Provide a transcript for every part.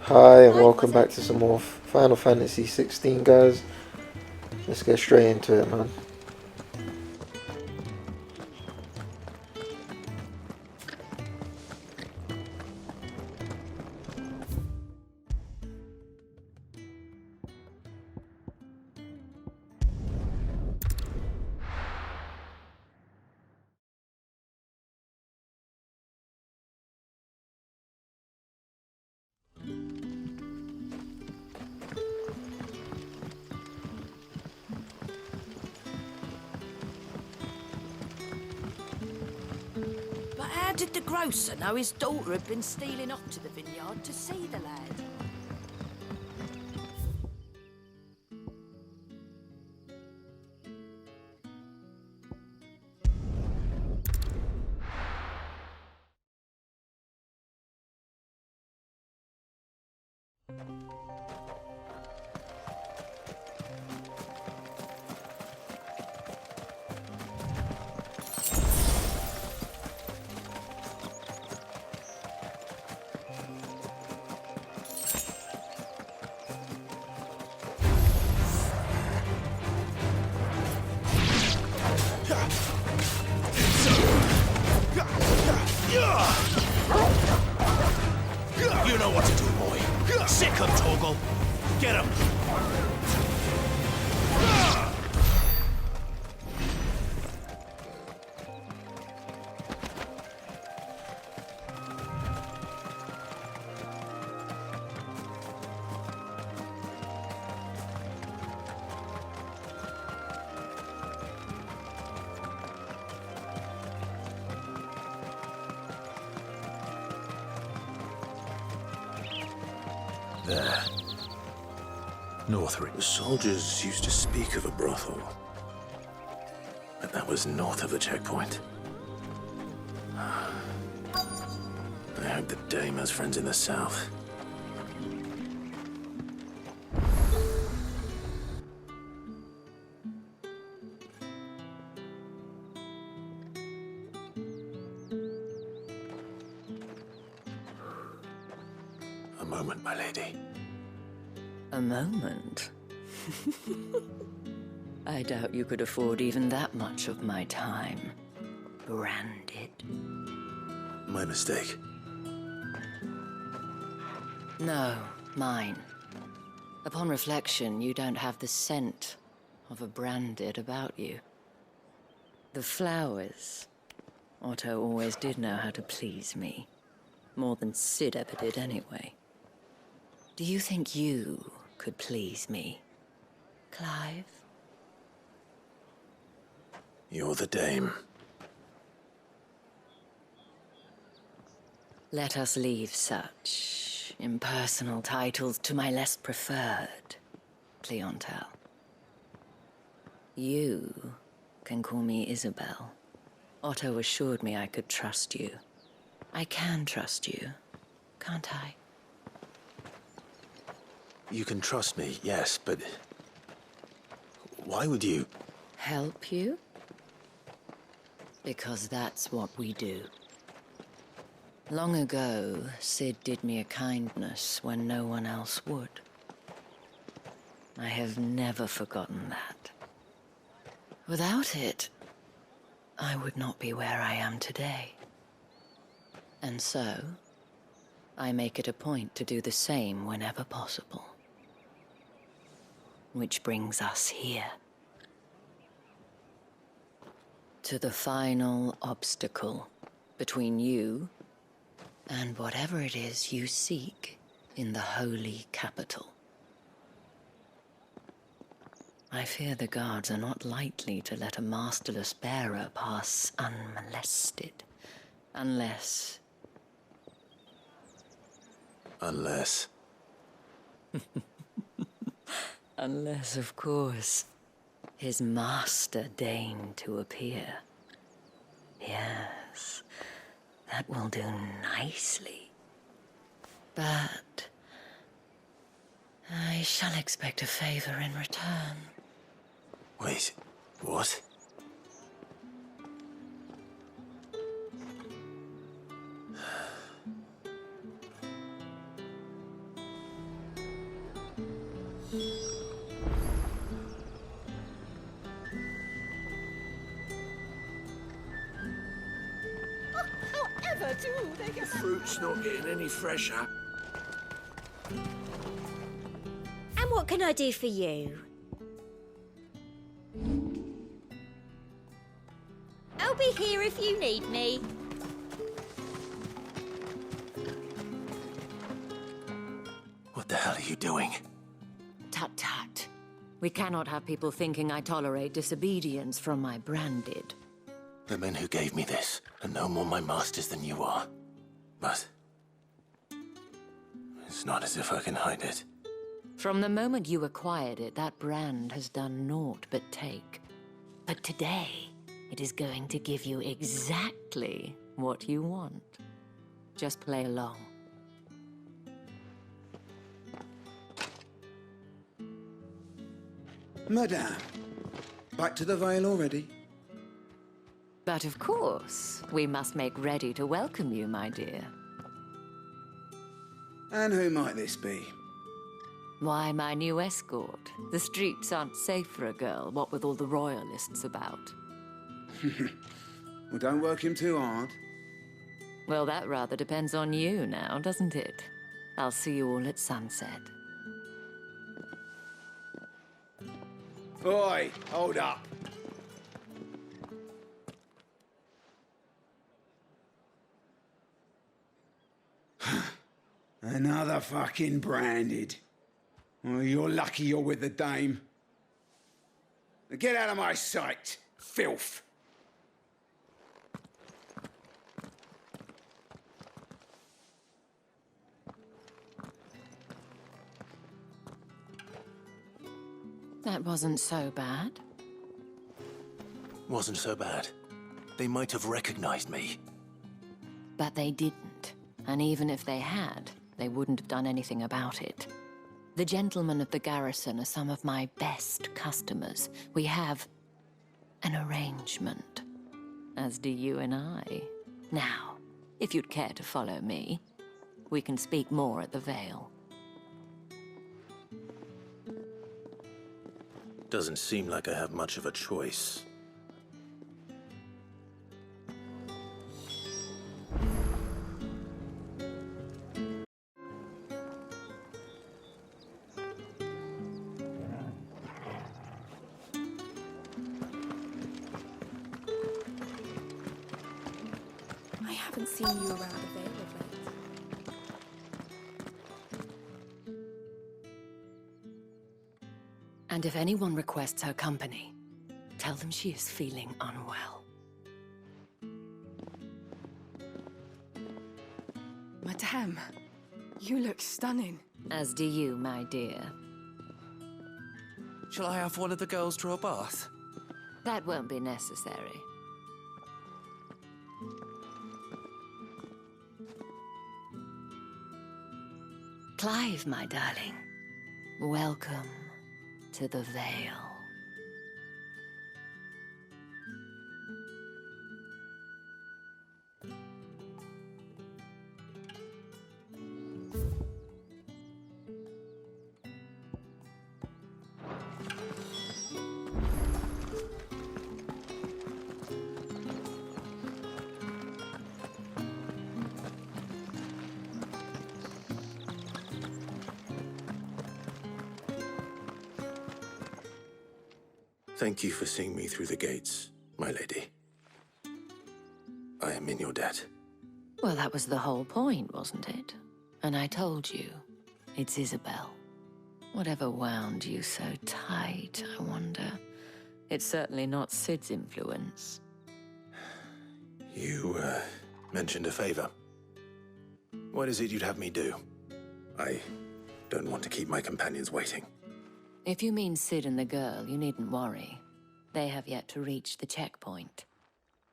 Hi and welcome back to some more Final Fantasy 16, guys. Let's get straight into it, man. But how did the grocer know his daughter had been stealing off to the vineyard to see the lad? You know what to do, boy. Sick him, Toggle. Get him. There. Northridge. The soldiers used to speak of a brothel, but that was north of the checkpoint. I hope the dame has friends in the south. A moment, my lady. A moment? I doubt you could afford even that much of my time. Branded. My mistake. No, mine. Upon reflection, you don't have the scent of a branded about you. The flowers. Otto always did know how to please me. More than Sid ever did anyway. Do you think you could please me, Clive? You're the dame. Let us leave such impersonal titles to my less preferred clientele. You can call me Isabel. Otto assured me I could trust you. I can trust you, can't I? You can trust me, yes, but why would you? Help you? Because that's what we do. Long ago, Sid did me a kindness when no one else would. I have never forgotten that. Without it, I would not be where I am today. And so, I make it a point to do the same whenever possible. Which brings us here. To the final obstacle between you and whatever it is you seek in the holy capital. I fear the guards are not likely to let a masterless bearer pass unmolested, unless... Unless... Unless, of course, his master deigned to appear. Yes, that will do nicely. But I shall expect a favor in return. Wait, what? However, do they get Fruit's not getting any fresher. And what can I do for you? I'll be here if you need me. What the hell are you doing? Tut tut. We cannot have people thinking I tolerate disobedience from my branded. The men who gave me this are no more my masters than you are. But it's not as if I can hide it. From the moment you acquired it, that brand has done naught but take. But today, it is going to give you exactly what you want. Just play along. Madame, back to the Vale already? But of course, we must make ready to welcome you, my dear. And who might this be? Why, my new escort. The streets aren't safe for a girl, what with all the royalists about. Well, don't work him too hard. Well, that rather depends on you now, doesn't it? I'll see you all at sunset. Oi, hold up. Another fucking branded. Well, you're lucky you're with the dame. Now get out of my sight, filth. That wasn't so bad. Wasn't so bad. They might have recognized me. But they didn't. And even if they had, they wouldn't have done anything about it. The gentlemen of the garrison are some of my best customers. We have an arrangement, as do you and I. Now, if you'd care to follow me, we can speak more at the Vale. Doesn't seem like I have much of a choice. I haven't seen you around the Vale of late. And if anyone requests her company, tell them she is feeling unwell. Madame, you look stunning. As do you, my dear. Shall I have one of the girls draw a bath? That won't be necessary. Clive, my darling. Welcome to the Vale. Thank you for seeing me through the gates, my lady. I am in your debt. Well, that was the whole point, wasn't it? And I told you, it's Isabel. Whatever wound you so tight, I wonder. It's certainly not Sid's influence. You, mentioned a favor. What is it you'd have me do? I don't want to keep my companions waiting. If you mean Sid and the girl, you needn't worry. They have yet to reach the checkpoint.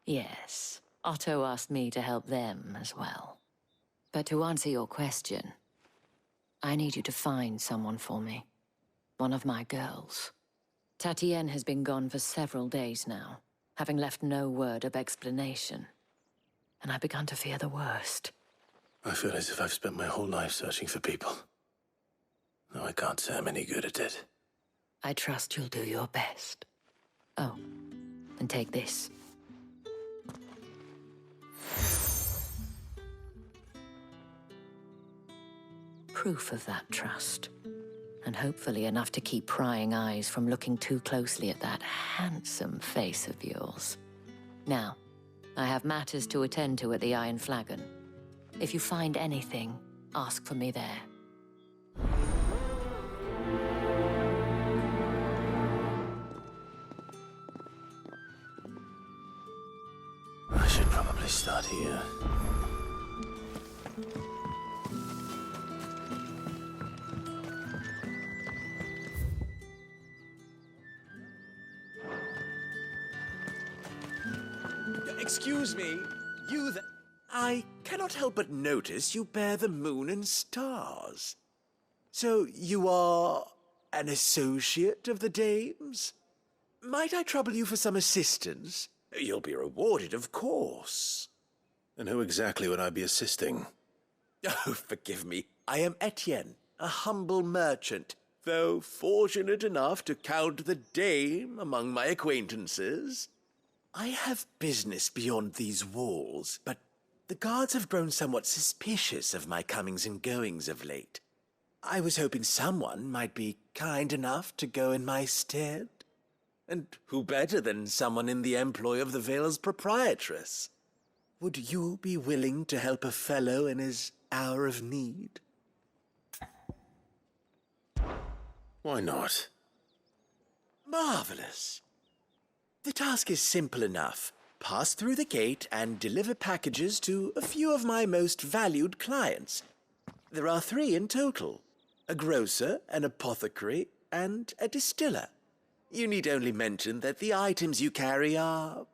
Yes, Otto asked me to help them as well. But to answer your question, I need you to find someone for me. One of my girls. Tatienne has been gone for several days now, having left no word of explanation. And I've begun to fear the worst. I feel as if I've spent my whole life searching for people. Now I can't say I'm any good at it. I trust you'll do your best. Oh, and take this. Proof of that trust. And hopefully enough to keep prying eyes from looking too closely at that handsome face of yours. Now, I have matters to attend to at the Iron Flagon. If you find anything, ask for me there. I should probably start here. Excuse me, you th- I cannot help but notice you bear the moon and stars. So you are an associate of the dames? Might I trouble you for some assistance? You'll be rewarded, of course. And who exactly would I be assisting? Oh, forgive me. I am Etienne, a humble merchant, though fortunate enough to count the dame among my acquaintances. I have business beyond these walls, but the guards have grown somewhat suspicious of my comings and goings of late. I was hoping someone might be kind enough to go in my stead. And who better than someone in the employ of the Vale's proprietress? Would you be willing to help a fellow in his hour of need? Why not? Marvelous. The task is simple enough. Pass through the gate and deliver packages to a few of my most valued clients. There are 3 in total: a grocer, an apothecary, and a distiller. You need only mention that the items you carry are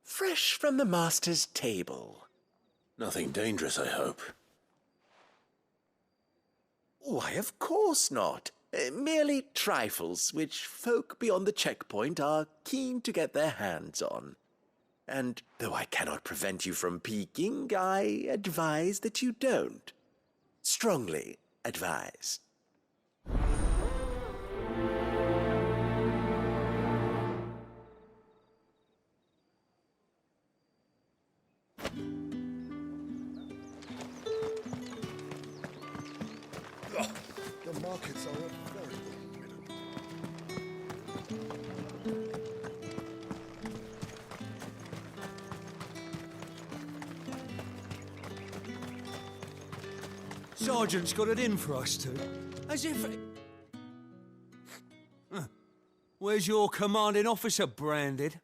fresh from the master's table. Nothing dangerous, I hope. Why, of course not. Merely trifles which folk beyond the checkpoint are keen to get their hands on. And though I cannot prevent you from peeking, I advise that you don't. Strongly advise. The markets are a very middle. Sergeant's got it in for us two. As if... Where's your commanding officer branded?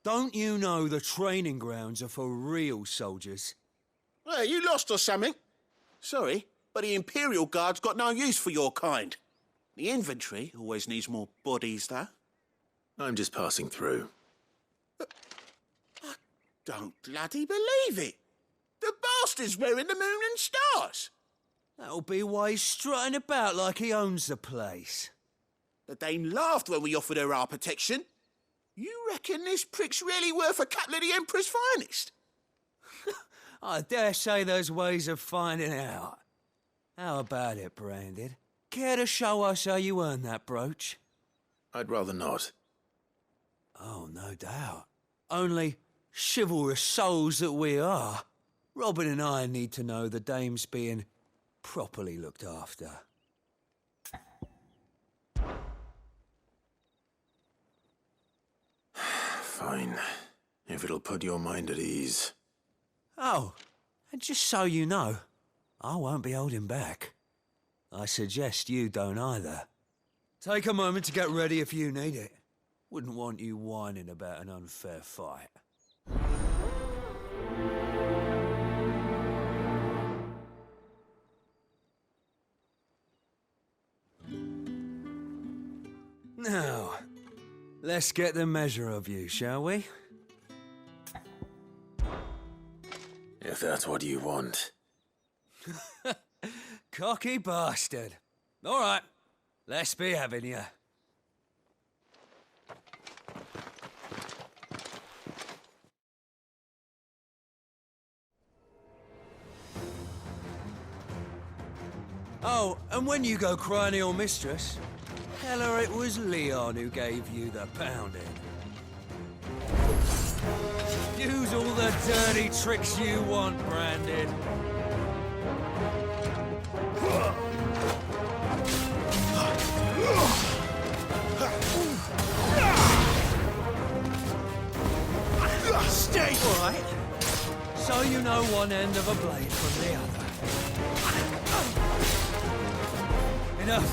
Don't you know the training grounds are for real soldiers? Well, you lost or something? Sorry, but the Imperial Guard's got no use for your kind. The infantry always needs more bodies, though. I'm just passing through. I don't bloody believe it. The bastard's wearing the moon and stars. That'll be why he's strutting about like he owns the place. The Dane laughed when we offered her our protection. You reckon this prick's really worth a couple of the Emperor's finest? I dare say there's ways of finding out. How about it, Branded? Care to show us how you earned that brooch? I'd rather not. Oh, no doubt. Only chivalrous souls that we are, Robin and I need to know the dame's being properly looked after. Fine. If it'll put your mind at ease. Oh, and just so you know, I won't be holding back. I suggest you don't either. Take a moment to get ready if you need it. Wouldn't want you whining about an unfair fight. Now, let's get the measure of you, shall we? If that's what you want. Cocky bastard. All right, let's be having you. Oh, and when you go crying to your mistress, tell her it was Leon who gave you the pounding. Use all the dirty tricks you want, Brandon. Stay! All right. So you know one end of a blade from the other. Enough.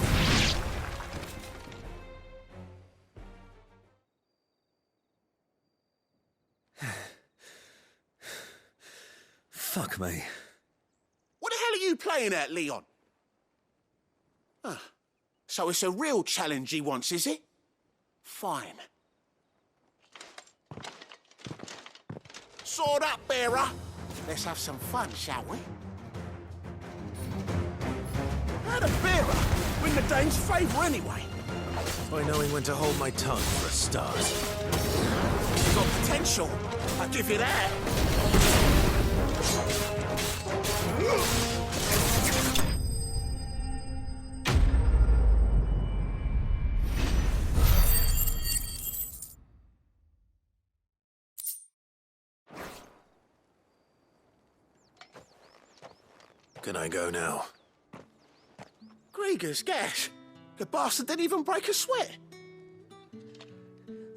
Fuck me. What the hell are you playing at, Leon? Ah, so it's a real challenge he wants, is it? Fine. Sword up, bearer. Let's have some fun, shall we? How'd a bearer win the dame's favour anyway? By knowing when to hold my tongue for a start. Got potential, I'll give you that. Can I go now? Grieger's gas. The bastard didn't even break a sweat.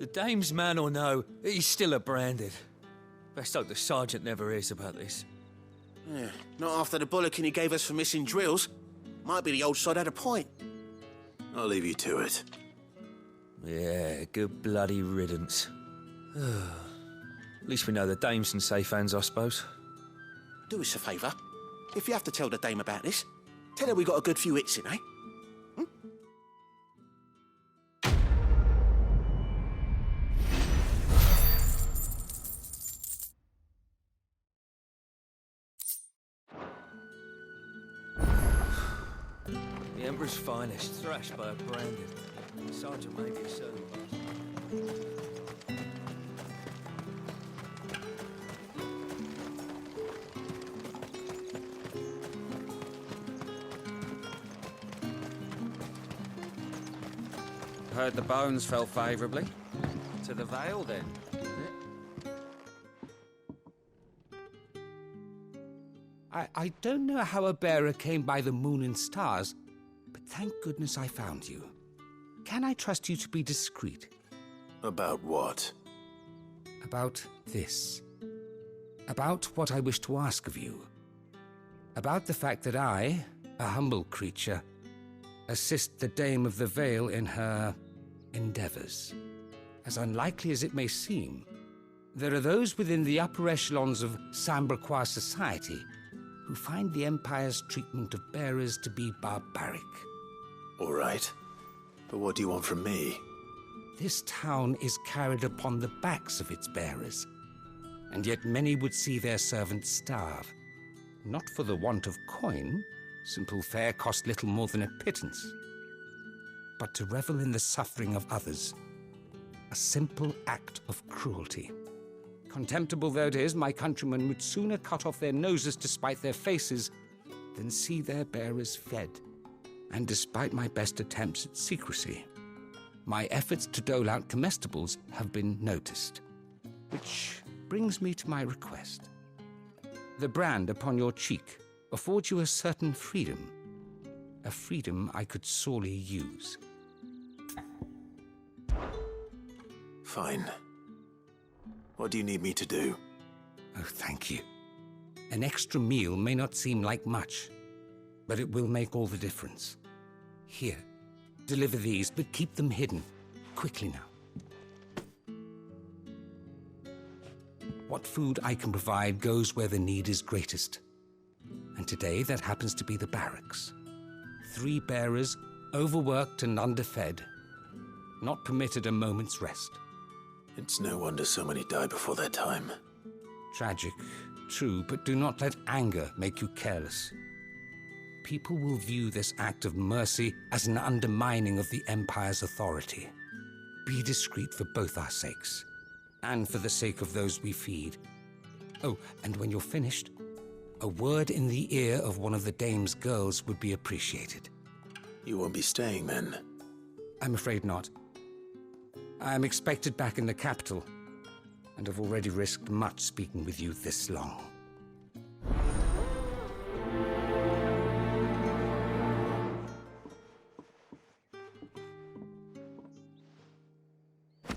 The dame's man or no, he's still a branded. Best hope the sergeant never hears about this. Yeah, not after the bollocking he gave us for missing drills. Might be the old sod had a point. I'll leave you to it. Yeah, good bloody riddance. At least we know the dame's in safe hands, I suppose. Do us a favour. If you have to tell the dame about this, tell her we got a good few hits in, eh? The Emperor's finest, thrashed by a branded. The sergeant may be a certain bastard. Heard the bones fell favourably. To the Vale, then. I don't know how a bearer came by the moon and stars, but thank goodness I found you. Can I trust you to be discreet? About what? About this. About what I wish to ask of you. About the fact that I, a humble creature, assist the Dame of the Vale in her endeavors. As unlikely as it may seem, there are those within the upper echelons of Samberquois society who find the Empire's treatment of bearers to be barbaric. All right. But what do you want from me? This town is carried upon the backs of its bearers, and yet many would see their servants starve. Not for the want of coin, simple fare cost little more than a pittance, but to revel in the suffering of others, a simple act of cruelty. Contemptible though it is, my countrymen would sooner cut off their noses to spite their faces than see their bearers fed. And despite my best attempts at secrecy, my efforts to dole out comestibles have been noticed. Which brings me to my request. The brand upon your cheek affords you a certain freedom, a freedom I could sorely use. Fine. What do you need me to do? Oh, thank you. An extra meal may not seem like much, but it will make all the difference. Here, deliver these, but keep them hidden. Quickly now. What food I can provide goes where the need is greatest. And today, that happens to be the barracks. 3 bearers, overworked and underfed, not permitted a moment's rest. It's no wonder so many die before their time. Tragic, true, but do not let anger make you careless. People will view this act of mercy as an undermining of the Empire's authority. Be discreet for both our sakes, and for the sake of those we feed. Oh, and when you're finished, A word in the ear of one of the dame's girls would be appreciated. You won't be staying then? I'm afraid not. I'm expected back in the capital, and have already risked much speaking with you this long.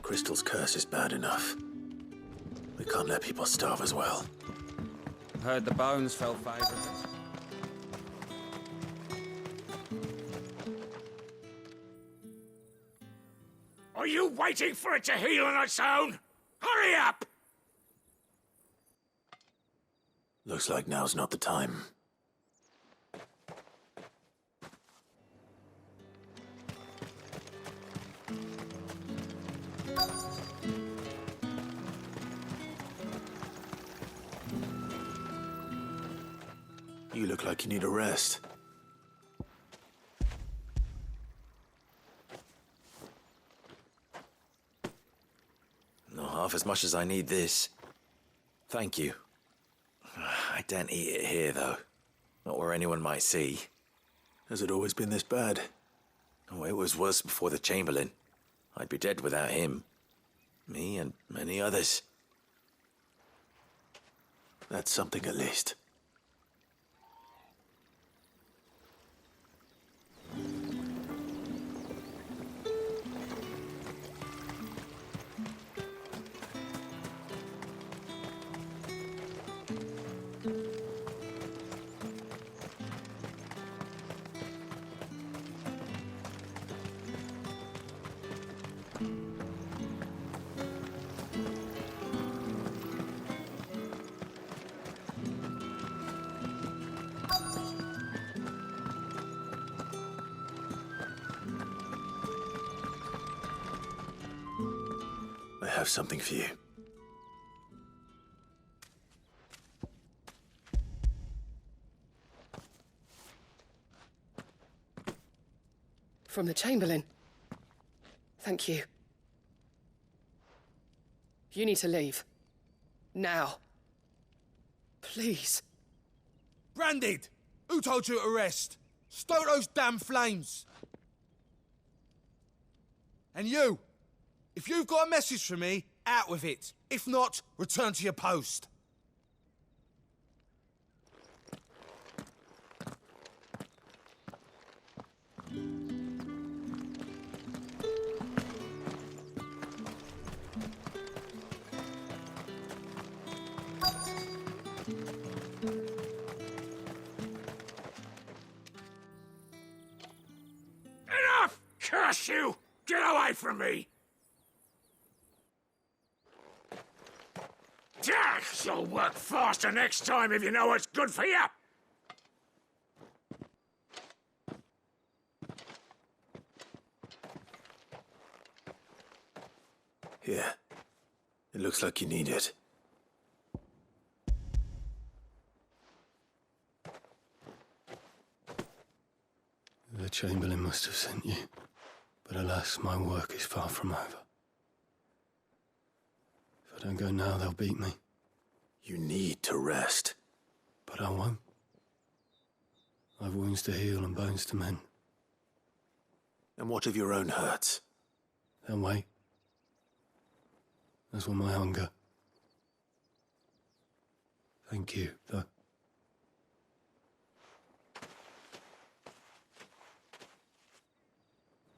Crystal's curse is bad enough. We can't let people starve as well. Heard the bones fell favorably. Are you waiting for it to heal on its own? Hurry up! Looks like now's not the time. You look like you need a rest. Not half as much as I need this. Thank you. I daren't eat it here, though. Not where anyone might see. Has it always been this bad? Oh, it was worse before the Chamberlain. I'd be dead without him. Me and many others. That's something at least. I have something for you. From the Chamberlain. Thank you. You need to leave. Now. Please. Branded! Who told you to rest? Stoke those damn flames! And you! If you've got a message for me, out with it. If not, return to your post. Enough! Curse you! Get away from me! Yeah, you'll work faster next time if you know what's good for you! Here. It looks like you need it. The Chamberlain must have sent you, but alas, my work is far from over. If I don't go now, they'll beat me. You need to rest. But I won't. I've wounds to heal and bones to mend. And what of your own hurts? They'll wait. As will my hunger. Thank you, though.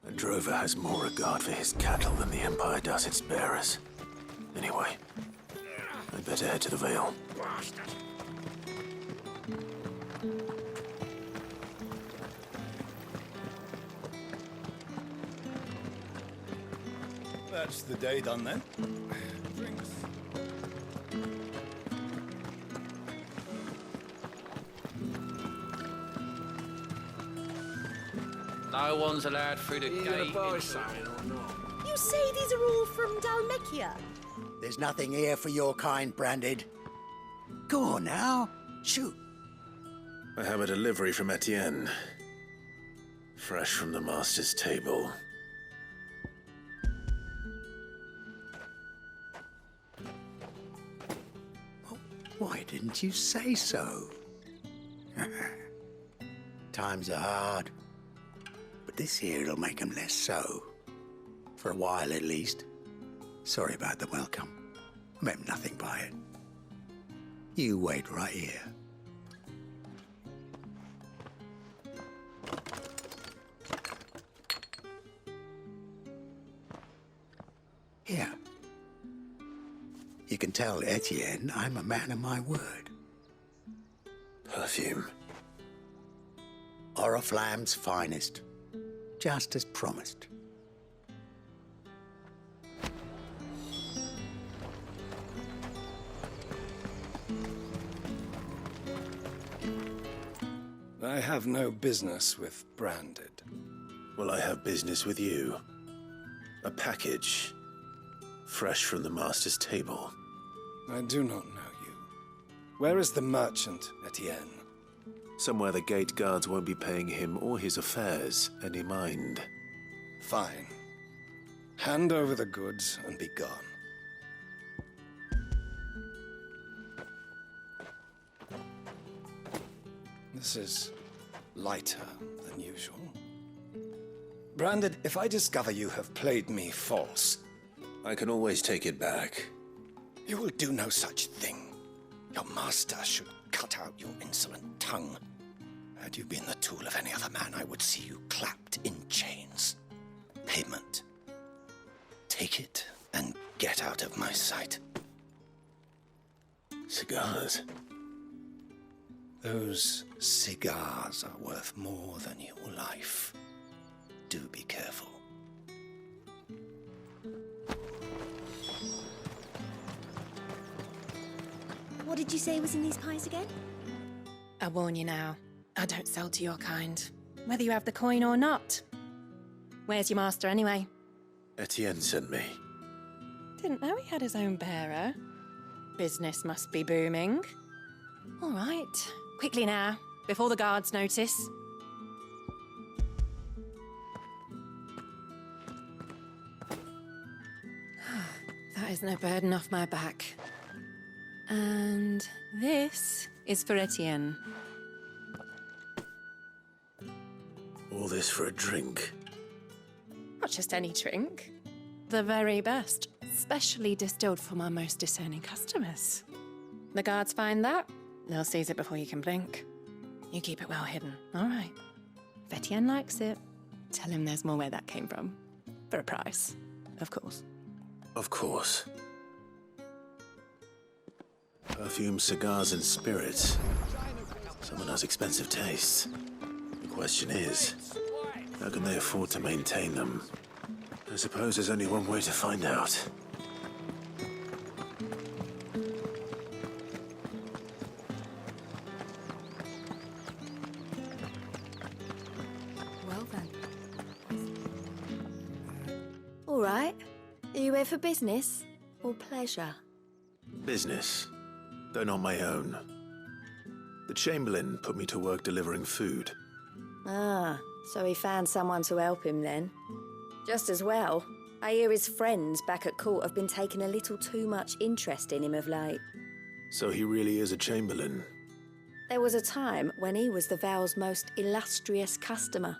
A drover has more regard for his cattle than the Empire does its bearers. Anyway, I'd better head to the Vale. Bastard! That's the day done then. Drinks. No one's allowed through the gate. You say these are all from Dalmekia? There's nothing here for your kind, Branded. Go on now. Shoot. I have a delivery from Etienne. Fresh from the master's table. Why didn't you say so? Times are hard. But this here'll make 'em less so. For a while, at least. Sorry about the welcome. I meant nothing by it. You wait right here. Here. You can tell Etienne I'm a man of my word. Perfume. Oriflamme's finest. Just as promised. I have no business with Branded. Well, I have business with you. A package. Fresh from the master's table. I do not know you. Where is the merchant, Etienne? Somewhere the gate guards won't be paying him or his affairs any mind. Fine. Hand over the goods and be gone. This is lighter than usual. Branded, if I discover you have played me false... I can always take it back. You will do no such thing. Your master should cut out your insolent tongue. Had you been the tool of any other man, I would see you clapped in chains. Payment. Take it and get out of my sight. Cigars? Those cigars are worth more than your life. Do be careful. What did you say was in these pies again? I warn you now, I don't sell to your kind, whether you have the coin or not. Where's your master anyway? Etienne sent me. Didn't know he had his own bearer. Business must be booming. All right, quickly now, before the guards notice. That is no burden off my back. And this is for Etienne. All this for a drink? Not just any drink. The very best, specially distilled for my most discerning customers. The guards find that, they'll seize it before you can blink. You keep it well hidden, all right? If Etienne likes it, tell him there's more where that came from. For a price, of course. Of course. Perfume, cigars, and spirits. Someone has expensive tastes. The question is, how can they afford to maintain them? I suppose there's only one way to find out. Well then. All right. Are you here for business or pleasure? Business, though not my own. The Chamberlain put me to work delivering food. Ah, so he found someone to help him then. Just as well. I hear his friends back at court have been taking a little too much interest in him of late. So he really is a Chamberlain. There was a time when he was the Val's most illustrious customer.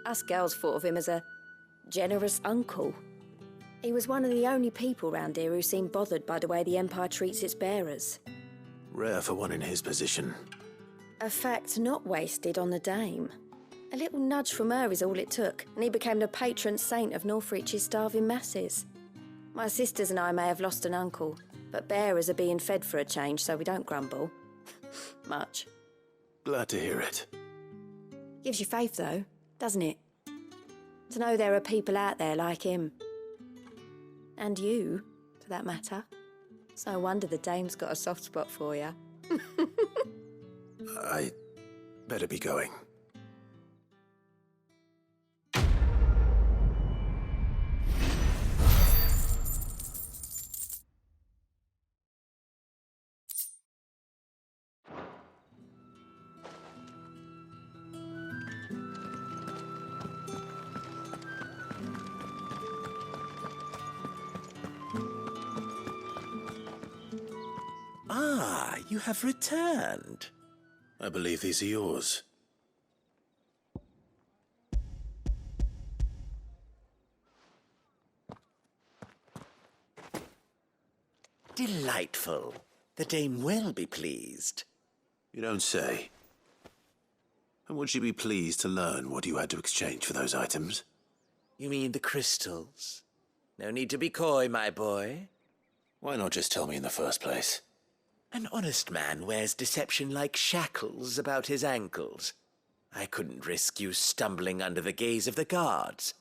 Us girls thought of him as a generous uncle. He was one of the only people round here who seemed bothered by the way the Empire treats its bearers. Rare for one in his position. A fact not wasted on the dame. A little nudge from her is all it took, and he became the patron saint of Northreach's starving masses. My sisters and I may have lost an uncle, but bearers are being fed for a change, so we don't grumble. Much. Glad to hear it. Gives you faith, though, doesn't it? To know there are people out there like him. And you, for that matter. It's no wonder the dame's got a soft spot for you. I better be going. Ah, you have returned. I believe these are yours. Delightful. The dame will be pleased. You don't say. And would she be pleased to learn what you had to exchange for those items? You mean the crystals? No need to be coy, my boy. Why not just tell me in the first place? An honest man wears deception like shackles about his ankles. I couldn't risk you stumbling under the gaze of the guards.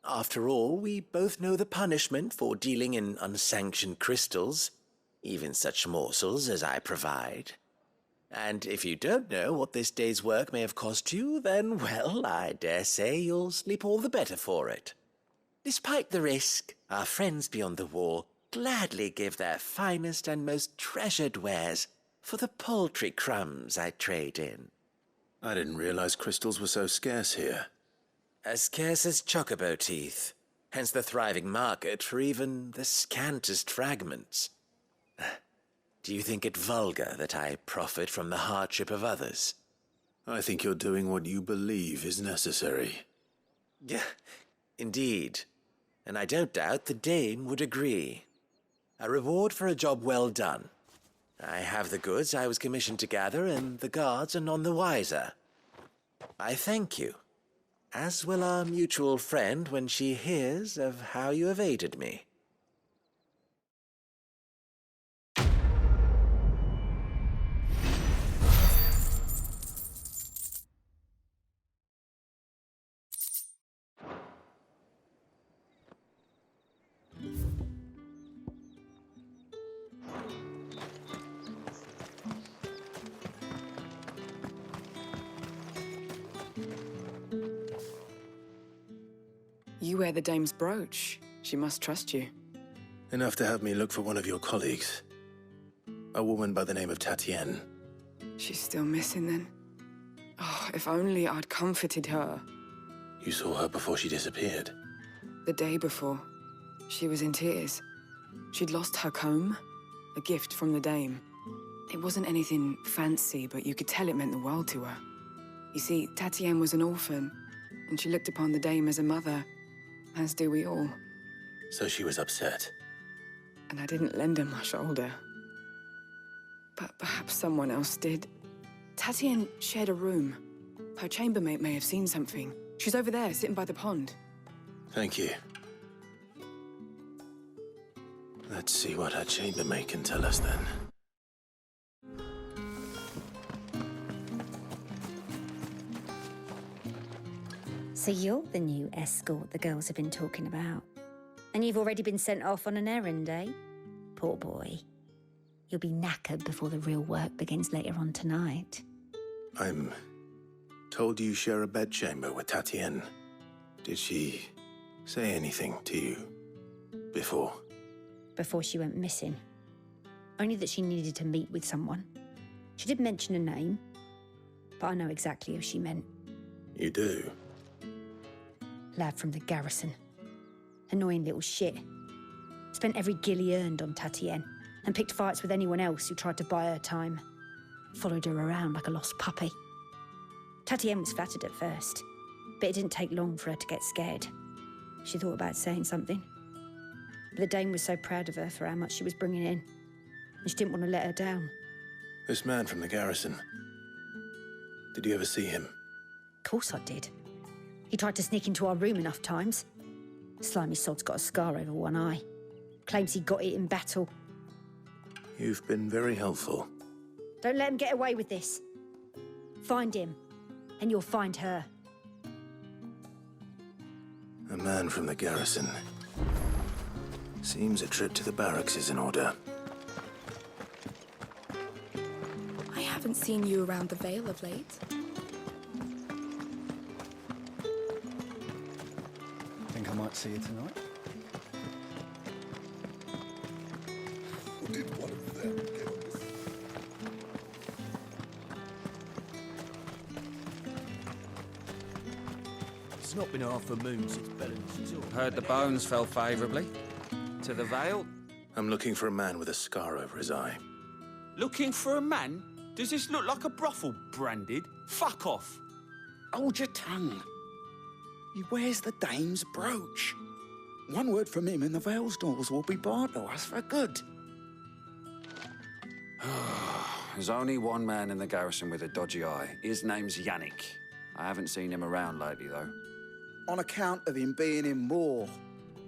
After all, we both know the punishment for dealing in unsanctioned crystals, even such morsels as I provide. And if you don't know what this day's work may have cost you, then, well, I dare say you'll sleep all the better for it. Despite the risk, our friends beyond the wall gladly give their finest and most treasured wares for the paltry crumbs I trade in. I didn't realize crystals were so scarce here. As scarce as chocobo teeth, hence the thriving market for even the scantest fragments. Do you think it vulgar that I profit from the hardship of others? I think you're doing what you believe is necessary. Yeah, indeed. And I don't doubt the dame would agree. A reward for a job well done. I have the goods I was commissioned to gather, and the guards are none the wiser. I thank you, as will our mutual friend when she hears of how you have aided me. You wear the dame's brooch. She must trust you. Enough to have me look for one of your colleagues. A woman by the name of Tatienne. She's still missing then? Oh, if only I'd comforted her. You saw her before she disappeared? The day before. She was in tears. She'd lost her comb, a gift from the dame. It wasn't anything fancy, but you could tell it meant the world to her. You see, Tatienne was an orphan, and she looked upon the dame as a mother, as do we all. So she was upset. And I didn't lend her my shoulder. But perhaps someone else did. Tatienne shared a room. Her chambermaid may have seen something. She's over there, sitting by the pond. Thank you. Let's see what her chambermaid can tell us then. So you're the new escort the girls have been talking about. And you've already been sent off on an errand, eh? Poor boy. You'll be knackered before the real work begins later on tonight. I'm told you share a bedchamber with Tatienne. Did she say anything to you before? Before she went missing. Only that she needed to meet with someone. She did mention a name, but I know exactly who she meant. You do? Lad from the garrison. Annoying little shit. Spent every guil he earned on Tatienne and picked fights with anyone else who tried to buy her time. Followed her around like a lost puppy. Tatienne was flattered at first, but it didn't take long for her to get scared. She thought about saying something. But the dame was so proud of her for how much she was bringing in, and she didn't want to let her down. This man from the garrison. Did you ever see him? Of course I did. He tried to sneak into our room enough times. Slimy sod's got a scar over one eye. Claims he got it in battle. You've been very helpful. Don't let him get away with this. Find him, and you'll find her. A man from the garrison. Seems a trip to the barracks is in order. I haven't seen you around the Vale of late. Think I might see you tonight? Did one of them get on this? It's not been half a moon since Bellen's talk. Heard the bones fell favourably. To the Vale? I'm looking for a man with a scar over his eye. Looking for a man? Does this look like a brothel, Branded? Fuck off. Hold your tongue. He wears the dame's brooch. One word from him and the Vale's doors will be barred to us for good. There's only one man in the garrison with a dodgy eye. His name's Yannick. I haven't seen him around lately, though. On account of him being in Moor.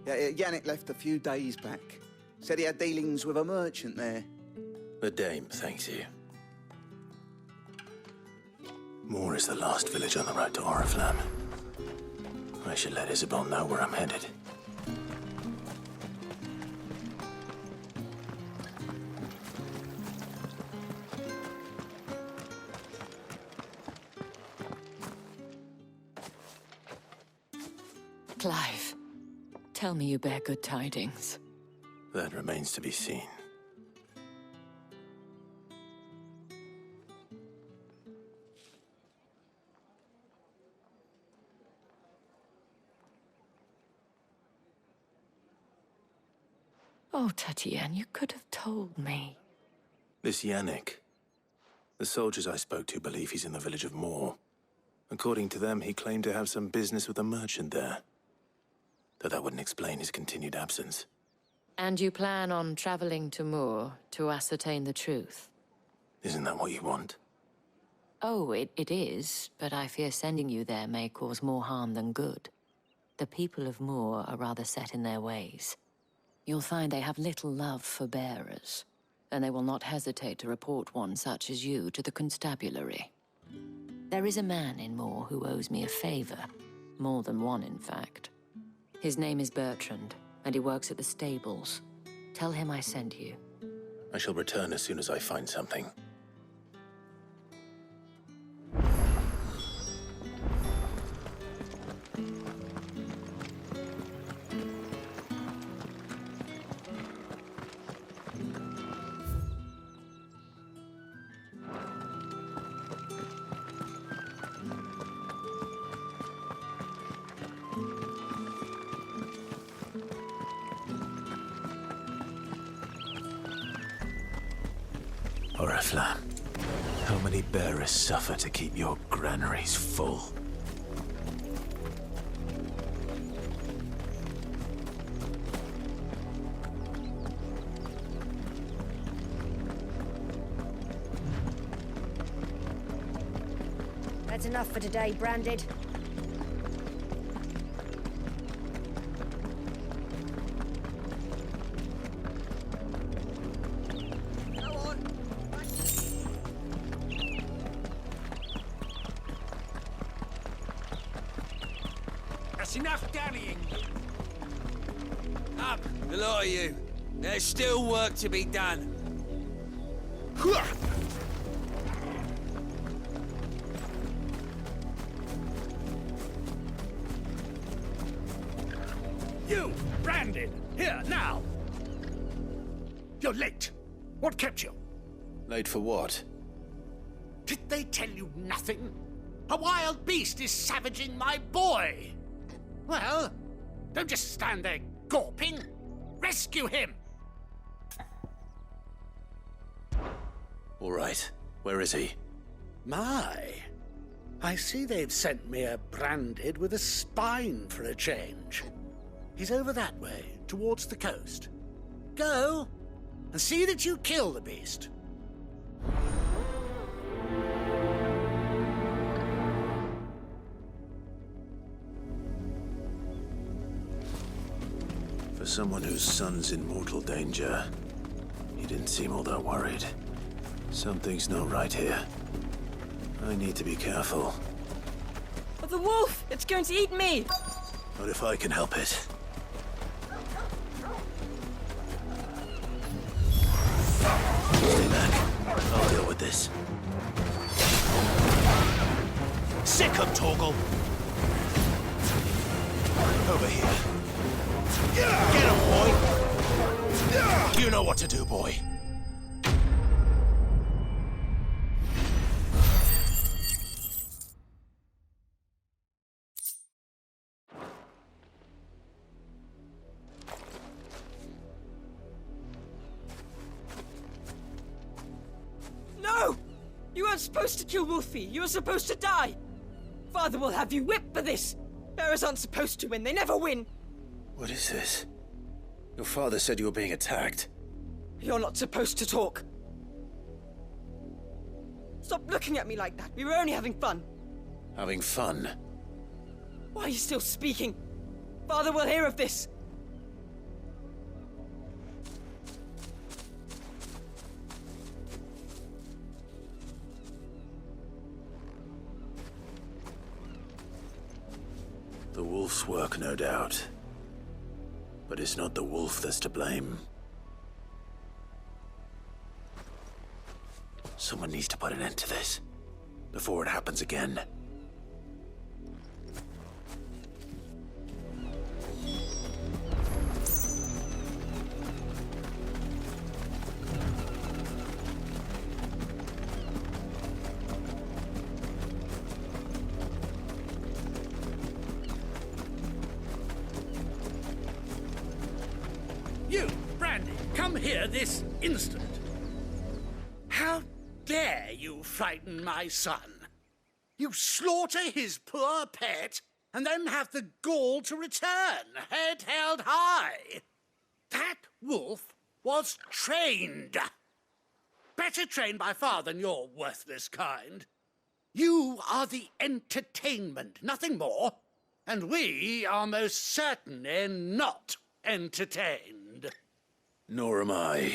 Yeah, Yannick left a few days back. Said he had dealings with a merchant there. The dame thanks you. Moor is the last village on the road to Oriflamme. I should let Isabel know where I'm headed. Clive, tell me you bear good tidings. That remains to be seen. Oh, Tatiane, you could have told me. This Yannick. The soldiers I spoke to believe he's in the village of Moor. According to them, he claimed to have some business with a merchant there. Though that wouldn't explain his continued absence. And you plan on traveling to Moor to ascertain the truth? Isn't that what you want? Oh, it is, but I fear sending you there may cause more harm than good. The people of Moor are rather set in their ways. You'll find they have little love for bearers, and they will not hesitate to report one such as you to the constabulary. There is a man in Moor who owes me a favor. More than one, in fact. His name is Bertrand, and he works at the stables. Tell him I sent you. I shall return as soon as I find something. Oriflamme, how many bearers suffer to keep your granaries full? That's enough for today, Branded. That's enough dallying. Up, the lot of you. There's still work to be done. You, Branded, here, now! You're late. What kept you? Late for what? Did they tell you nothing? A wild beast is savaging my boy! Well, don't just stand there gawping. Rescue him! All right. Where is he? My, I see they've sent me a Branded with a spine for a change. He's over that way, towards the coast. Go, and see that you kill the beast. For someone whose son's in mortal danger, he didn't seem all that worried. Something's not right here. I need to be careful. Oh, the wolf! It's going to eat me! Not if I can help it. Stay back. I'll deal with this. Sick of Torgal! Over here. Get him, boy! You know what to do, boy. No! supposed to kill Wolfie. You were supposed to die. Father will have you whipped for this. Bearers aren't supposed to win. They never win. What is this? Your father said you were being attacked. You're not supposed to talk. Stop looking at me like that. We were only having fun. Having fun? Why are you still speaking? Father will hear of this. The wolf's work, no doubt. But it's not the wolf that's to blame. Someone needs to put an end to this, before it happens again. You, Brandy, come here this instant. How dare you frighten my son? You slaughter his poor pet and then have the gall to return, head held high. That wolf was trained. Better trained by far than your worthless kind. You are the entertainment, nothing more. And we are most certainly not entertained. Nor am I.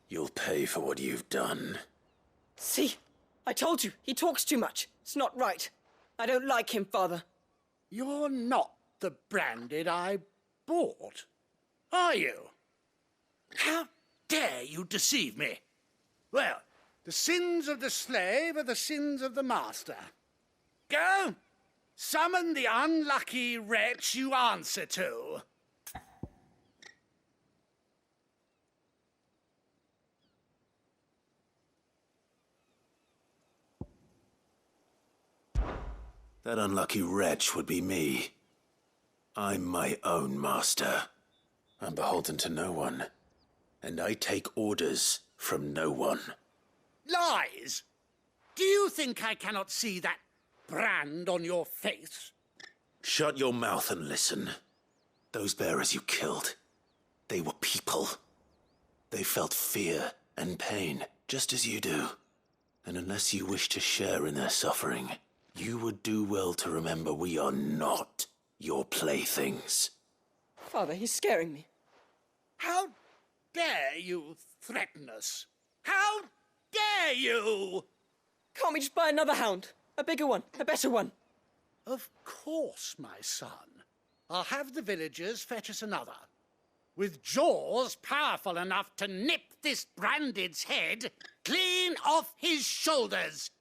You'll pay for what you've done. See? I told you, he talks too much. It's not right. I don't like him, Father. You're not the Branded I bought, are you? How dare you deceive me? Well, the sins of the slave are the sins of the master. Go, summon the unlucky wretch you answer to. That unlucky wretch would be me. I'm my own master. I'm beholden to no one. And I take orders from no one. Lies! Do you think I cannot see that brand on your face? Shut your mouth and listen. Those bearers you killed, they were people. They felt fear and pain, just as you do. And unless you wish to share in their suffering, you would do well to remember we are not your playthings. Father, he's scaring me. How dare you threaten us? How dare you? Can't we just buy another hound? A bigger one, a better one. Of course, my son. I'll have the villagers fetch us another. With jaws powerful enough to nip this Branded's head clean off his shoulders.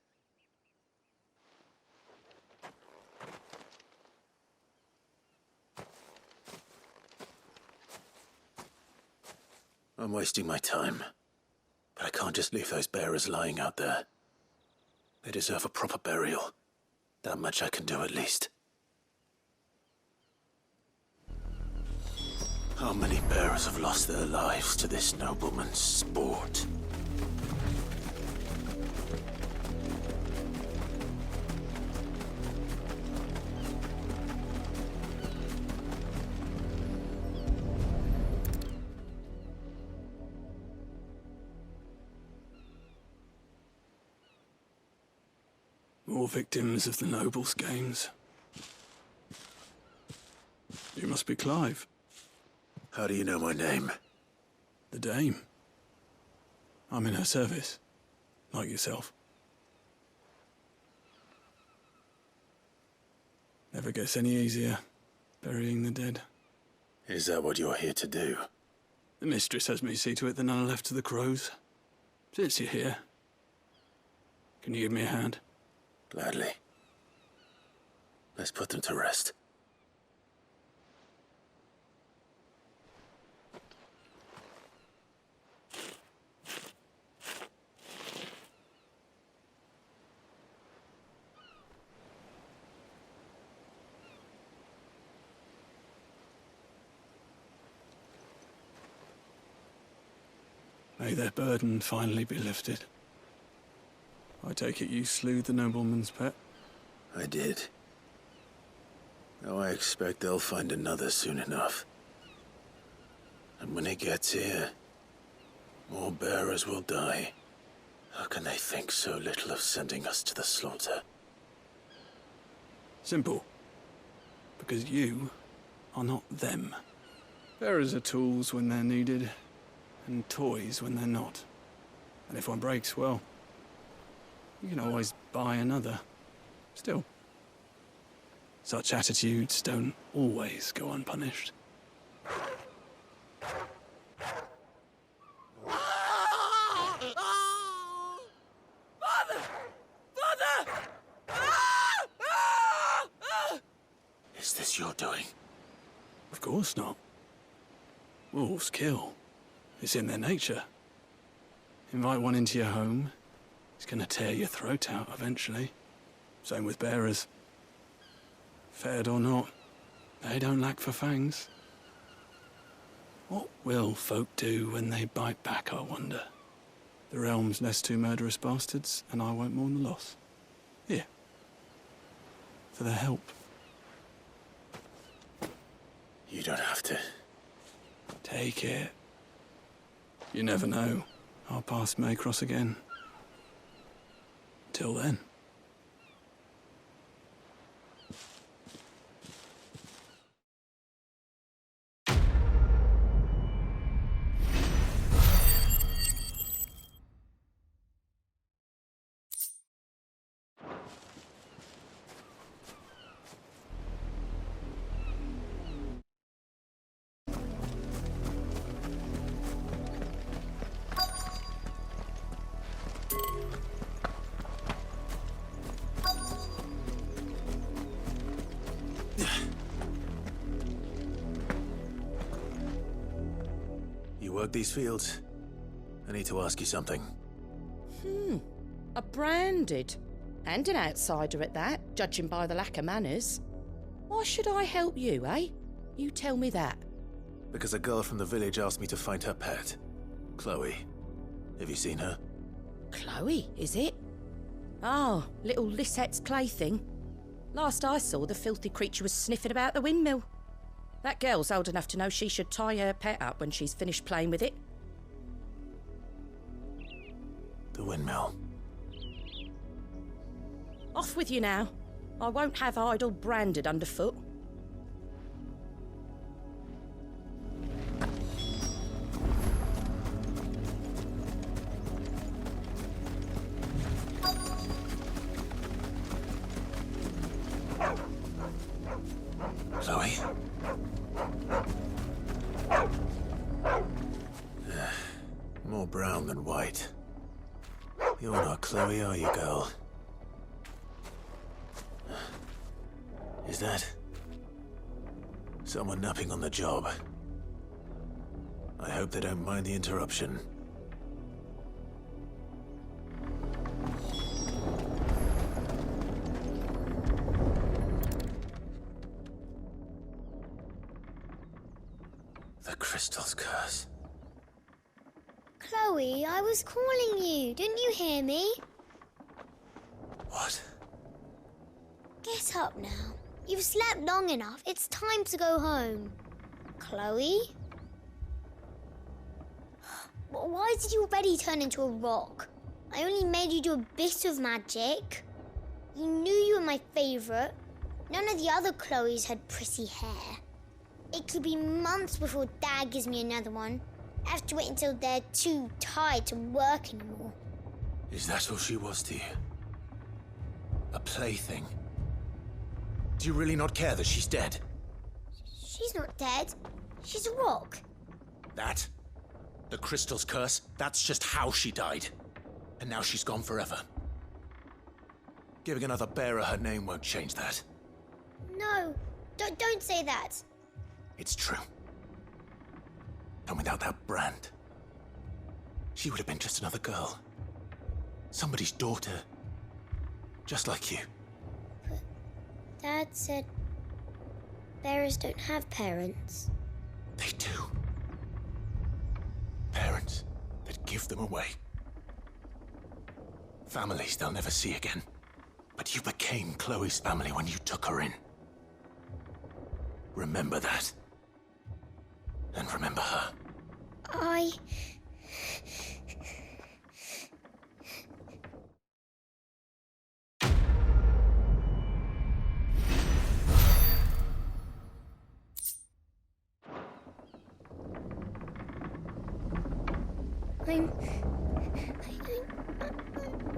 I'm wasting my time. But I can't just leave those bearers lying out there. They deserve a proper burial. That much I can do at least. How many bearers have lost their lives to this nobleman's sport? More victims of the nobles' games. You must be Clive. How do you know my name? The Dame. I'm in her service, like yourself. Never gets any easier, burying the dead. Is that what you're here to do? The mistress has me see to it that none are left to the crows. Since you're here, can you give me a hand? Gladly. Let's put them to rest. May their burden finally be lifted. I take it you slew the nobleman's pet? I did. Now I expect they'll find another soon enough. And when it gets here, more bearers will die. How can they think so little of sending us to the slaughter? Simple. Because you are not them. Bearers are tools when they're needed, and toys when they're not. And if one breaks, well, you can always buy another. Still, such attitudes don't always go unpunished. Father! Father! Is this your doing? Of course not. Wolves kill. It's in their nature. Invite one into your home, he's gonna tear your throat out eventually. Same with bearers. Fed or not, they don't lack for fangs. What will folk do when they bite back, I wonder? The realm's less two murderous bastards, and I won't mourn the loss. Here. For their help. You don't have to. Take it. You never know. Our paths may cross again. Till then. Work these fields? I need to ask you something. A branded. And an outsider at that, judging by the lack of manners. Why should I help you, eh? You tell me that. Because a girl from the village asked me to find her pet. Chloe. Have you seen her? Chloe, is it? Oh, little Lisette's plaything. Last I saw, the filthy creature was sniffing about the windmill. That girl's old enough to know she should tie her pet up when she's finished playing with it. The windmill. Off with you now. I won't have idle branded underfoot. Chloe? More brown than white. You're not Chloe, are you, girl? Is that someone napping on the job? I hope they don't mind the interruption. The crystal's curse. Chloe, I was calling you. Didn't you hear me? What? Get up now. You've slept long enough. It's time to go home. Chloe? Why did you already turn into a rock? I only made you do a bit of magic. You knew you were my favourite. None of the other Chloes had pretty hair. It could be months before Dad gives me another one. I have to wait until they're too tired to work anymore. Is that all she was to you? A plaything? Do you really not care that she's dead? She's not dead. She's a rock. That? The crystal's curse? That's just how she died. And now she's gone forever. Giving another bearer her name won't change that. No, don't say that. It's true. And without that brand, she would have been just another girl. Somebody's daughter. Just like you. But Dad said bearers don't have parents. They do. Parents that give them away. Families they'll never see again. But you became Chloe's family when you took her in. Remember that. And remember her.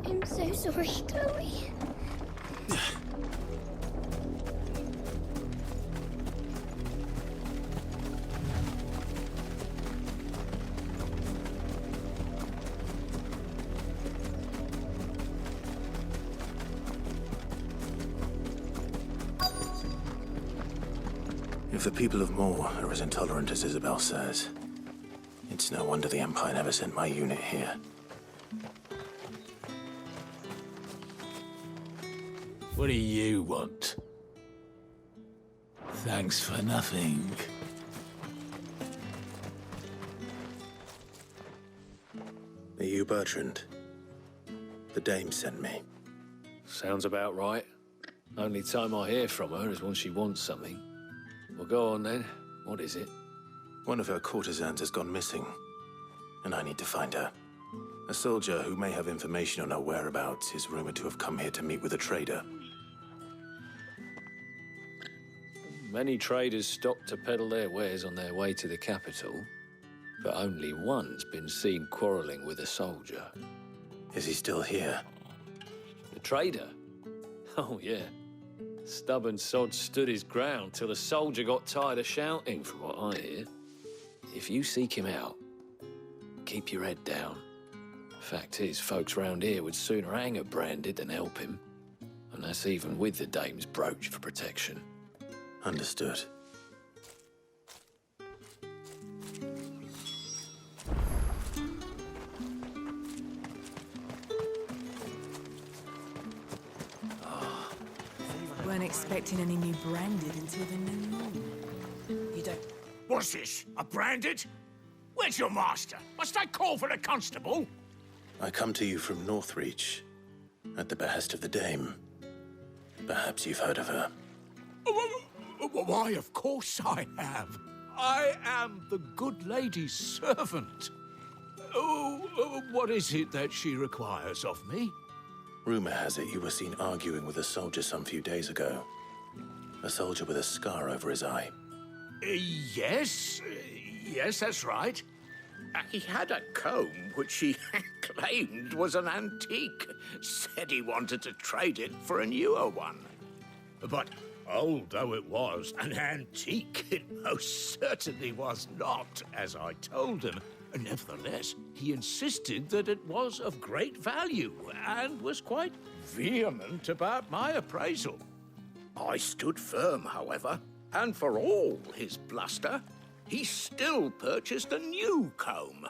I'm so sorry, Chloe. If the people of Moor are as intolerant as Isabel says, it's no wonder the Empire never sent my unit here. What do you want? Thanks for nothing. Are you Bertrand? The dame sent me. Sounds about right. Only time I hear from her is when she wants something. Well, go on then. What is it? One of her courtesans has gone missing, and I need to find her. A soldier who may have information on her whereabouts is rumored to have come here to meet with a trader. Many traders stop to peddle their wares on their way to the capital, but only one's been seen quarrelling with a soldier. Is he still here? The trader? Oh, yeah. Stubborn sod stood his ground till the soldier got tired of shouting, from what I hear. If you seek him out, keep your head down. Fact is, folks round here would sooner hang a branded than help him. And that's even with the dame's brooch for protection. Understood. Weren't expecting any new branded until the new moon. You don't... What's this? A branded? Where's your master? Must I call for the constable? I come to you from Northreach, at the behest of the dame. Perhaps you've heard of her. Why, of course I have. I am the good lady's servant. What is it that she requires of me? Rumor has it you were seen arguing with a soldier some few days ago. A soldier with a scar over his eye. Yes, that's right. He had a comb which he claimed was an antique. Said he wanted to trade it for a newer one. But old though it was, an antique it most certainly was not, as I told him. Nevertheless, he insisted that it was of great value and was quite vehement about my appraisal. I stood firm, however, and for all his bluster, he still purchased a new comb,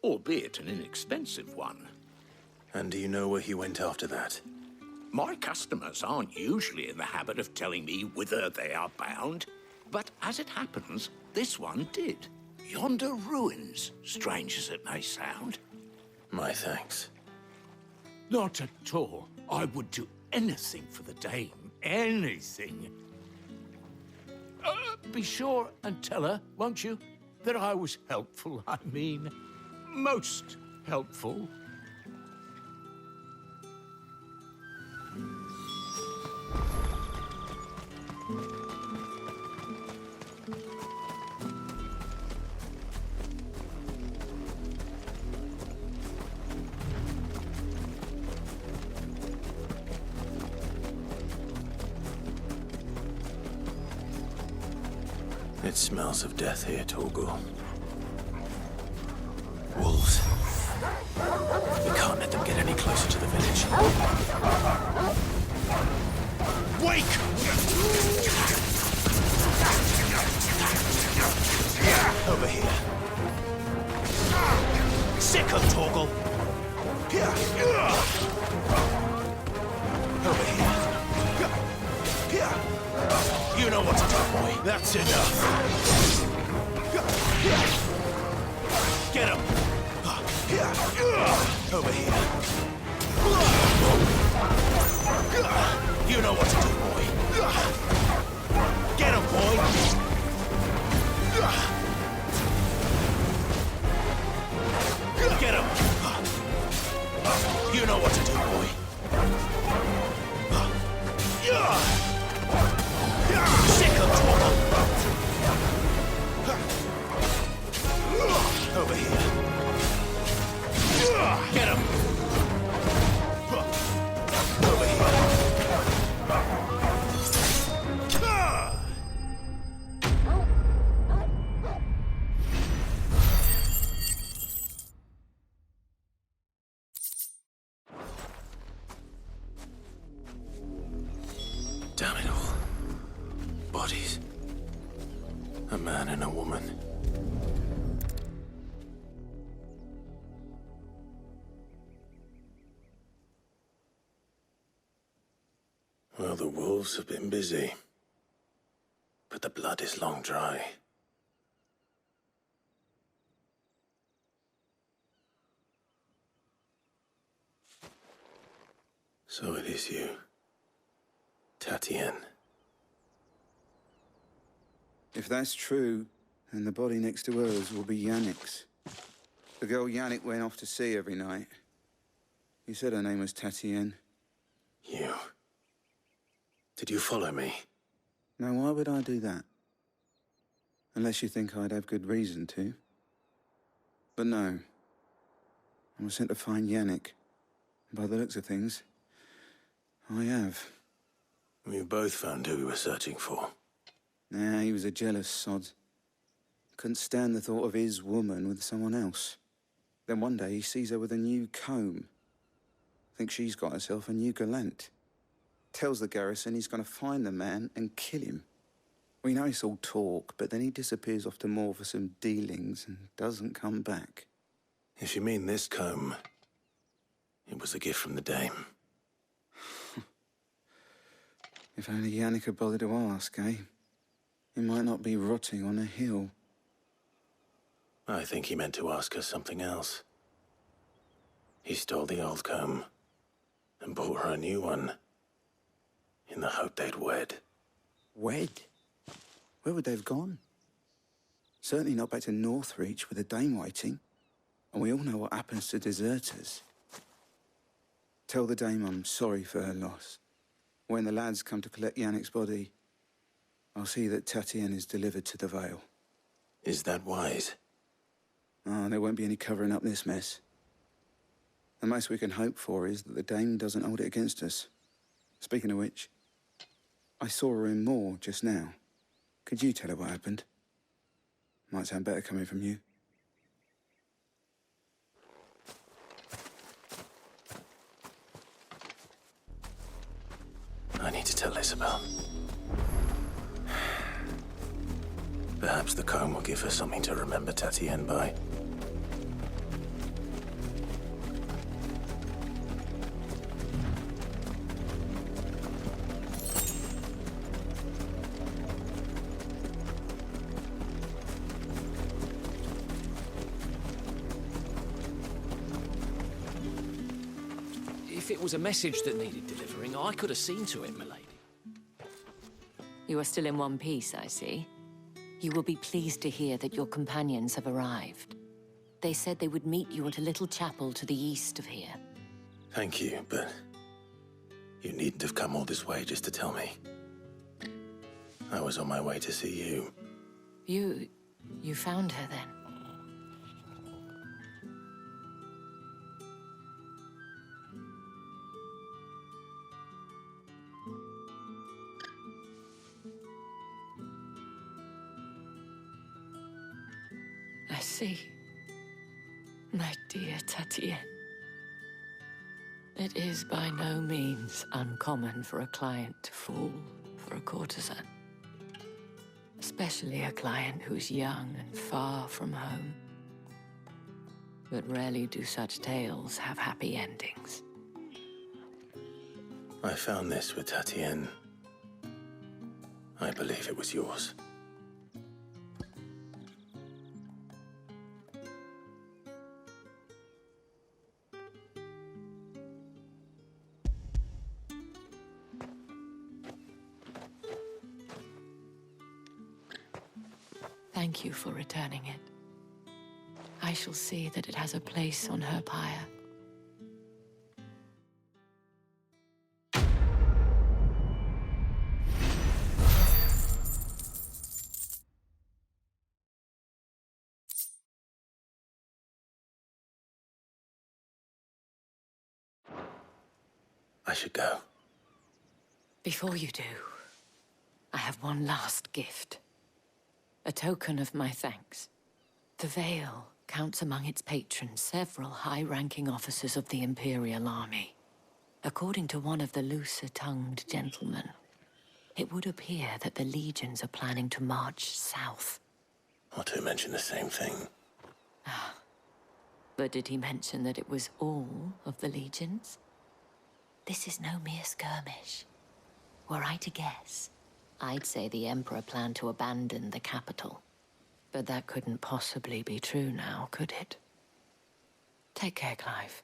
albeit an inexpensive one. And do you know where he went after that? My customers aren't usually in the habit of telling me whither they are bound, but as it happens, this one did. Yonder ruins, strange as it may sound. My thanks. Not at all. I would do anything for the dame. Anything. Be sure and tell her, won't you, that I was helpful. I mean, most helpful. It smells of death here, Torgal. Wolves. We can't let them get any closer to the village. Wake! Over here. Sick of Torgal. Over here. You know what to do, boy. That's enough. Get him. Over here. You know what to do, boy. Get him, boy. Get him. You know what to do, boy. Sick of trouble. Over here. Get him. Over here. Damn it all. Bodies. A man and a woman. Well, the wolves have been busy. But the blood is long dry. So it is you, Tatienne. If that's true, then the body next to hers will be Yannick's. The girl Yannick went off to see every night. You said her name was Tatienne. You. Did you follow me? Now, why would I do that? Unless you think I'd have good reason to. But no. I was sent to find Yannick. By the looks of things, I have. We both found who we were searching for. Nah, he was a jealous sod. Couldn't stand the thought of his woman with someone else. Then one day he sees her with a new comb. Thinks she's got herself a new gallant. Tells the garrison he's going to find the man and kill him. We know it's all talk, but then he disappears off to Moor for some dealings and doesn't come back. If you mean this comb, it was a gift from the dame. If only Yannick had bothered to ask, eh? He might not be rotting on a hill. I think he meant to ask her something else. He stole the old comb and bought her a new one in the hope they'd wed. Wed? Where would they have gone? Certainly not back to Northreach with a dame waiting. And we all know what happens to deserters. Tell the dame I'm sorry for her loss. When the lads come to collect Yannick's body, I'll see that Tatienne is delivered to the Vale. Is that wise? Oh, there won't be any covering up this mess. The most we can hope for is that the dame doesn't hold it against us. Speaking of which, I saw her in Moor just now. Could you tell her what happened? Might sound better coming from you. I need to tell Isabel. Perhaps the comb will give her something to remember Tatienne by. If it was a message that needed delivering, I could have seen to it, milady. You are still in one piece, I see. You will be pleased to hear that your companions have arrived. They said they would meet you at a little chapel to the east of here. Thank you, but you needn't have come all this way just to tell me. I was on my way to see you. You found her then? I see. My dear Tatienne. It is by no means uncommon for a client to fall for a courtesan. Especially a client who's young and far from home. But rarely do such tales have happy endings. I found this with Tatienne. I believe it was yours. Thank you for returning it. I shall see that it has a place on her pyre. I should go. Before you do, I have one last gift. A token of my thanks. The Vale counts among its patrons several high-ranking officers of the Imperial Army. According to one of the looser-tongued gentlemen, it would appear that the legions are planning to march south. Or to mention the same thing. But did he mention that it was all of the legions? This is no mere skirmish. Were I to guess, I'd say the Emperor planned to abandon the capital. But that couldn't possibly be true now, could it? Take care, Clive.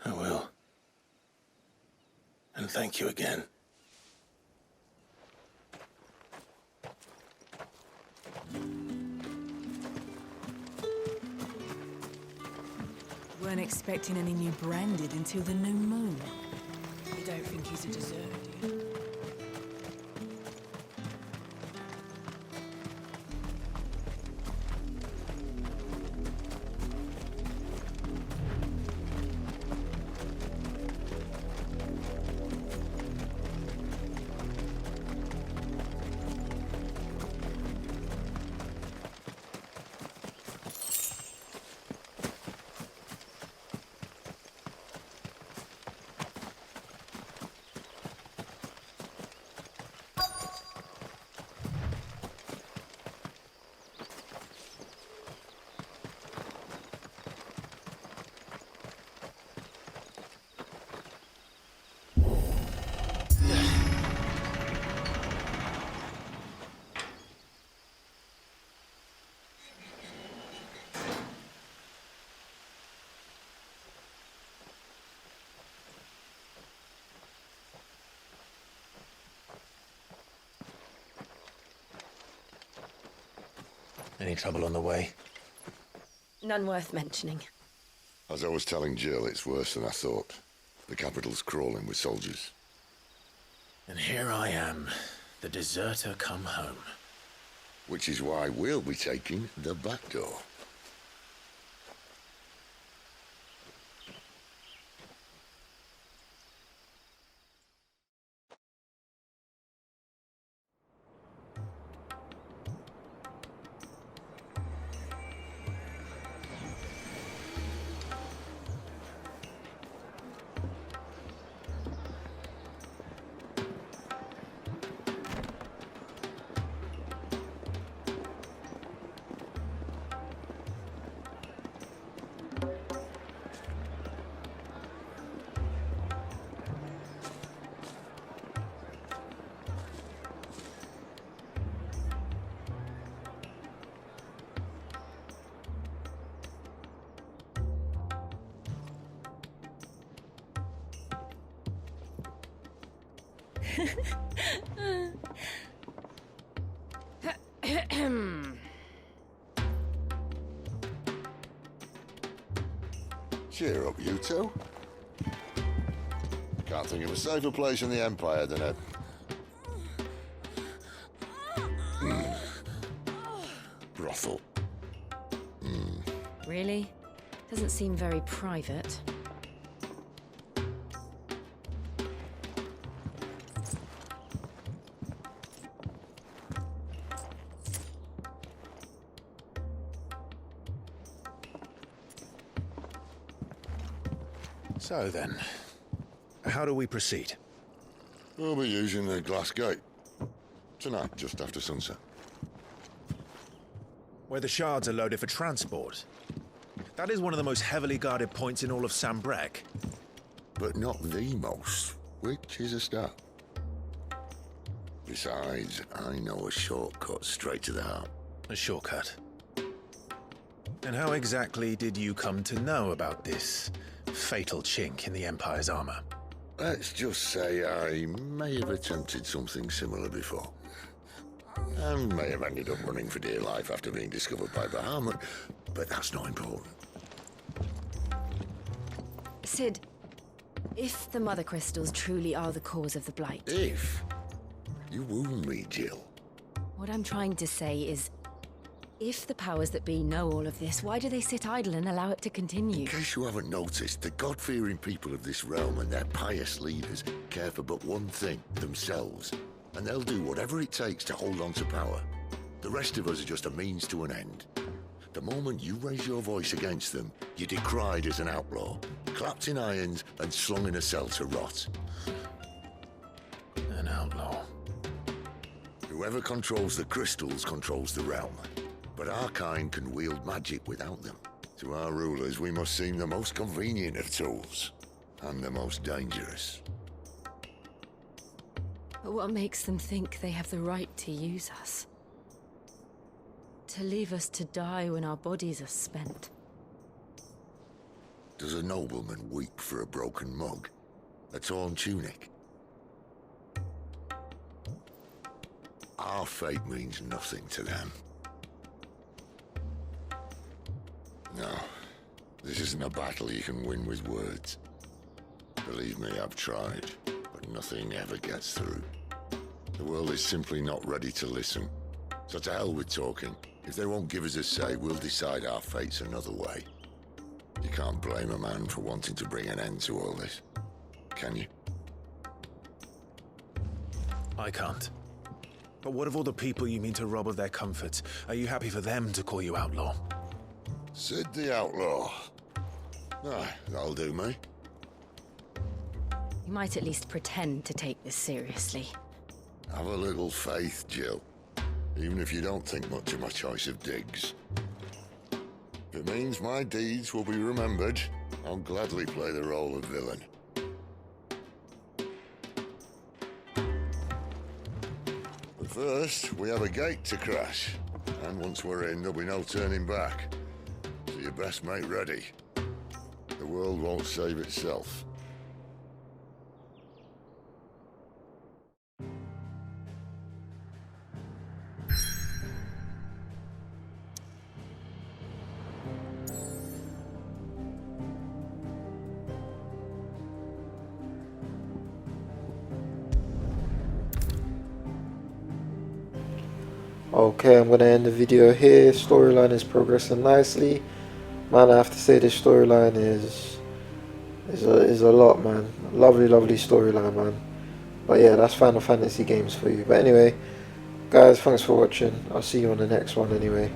I will. And thank you again. Weren't expecting any new branded until the new moon. You don't think he's a deserter, do you? Any trouble on the way? None worth mentioning. As I was telling Jill, it's worse than I thought. The capital's crawling with soldiers. And here I am, the deserter come home. Which is why we'll be taking the back door. Cheer up, you two. Can't think of a safer place in the Empire than a... brothel. Really? Doesn't seem very private. So then, how do we proceed? We'll be using the glass gate. Tonight, just after sunset. Where the shards are loaded for transport. That is one of the most heavily guarded points in all of Sambrek. But not the most, which is a start. Besides, I know a shortcut straight to the heart. A shortcut. And how exactly did you come to know about this fatal chink in the Empire's armor? Let's just say I may have attempted something similar before. And may have ended up running for dear life after being discovered by Bahamut, but that's not important. Sid, if the Mother Crystals truly are the cause of the Blight... If? You wound me, Jill. What I'm trying to say is, if the powers that be know all of this, why do they sit idle and allow it to continue? In case you haven't noticed, the God-fearing people of this realm and their pious leaders care for but one thing, themselves. And they'll do whatever it takes to hold on to power. The rest of us are just a means to an end. The moment you raise your voice against them, you're decried as an outlaw, clapped in irons and slung in a cell to rot. An outlaw. Whoever controls the crystals controls the realm. But our kind can wield magic without them. To our rulers, we must seem the most convenient of tools, and the most dangerous. But what makes them think they have the right to use us? To leave us to die when our bodies are spent? Does a nobleman weep for a broken mug? A torn tunic? Our fate means nothing to them. No, this isn't a battle you can win with words. Believe me, I've tried, but nothing ever gets through. The world is simply not ready to listen. So to hell with talking. If they won't give us a say, we'll decide our fates another way. You can't blame a man for wanting to bring an end to all this, can you? I can't. But what of all the people you mean to rob of their comforts? Are you happy for them to call you outlaw? Sid the Outlaw. Ah, that'll do me. You might at least pretend to take this seriously. Have a little faith, Jill. Even if you don't think much of my choice of digs. If it means my deeds will be remembered, I'll gladly play the role of villain. But first, we have a gate to crash. And once we're in, there'll be no turning back. So you best make ready. The world won't save itself. Okay, I'm going to end the video here. Storyline is progressing nicely. Man, I have to say this storyline is a lot, man. Lovely, lovely storyline, man. But yeah, that's Final Fantasy games for you. But anyway, guys, thanks for watching. I'll see you on the next one anyway.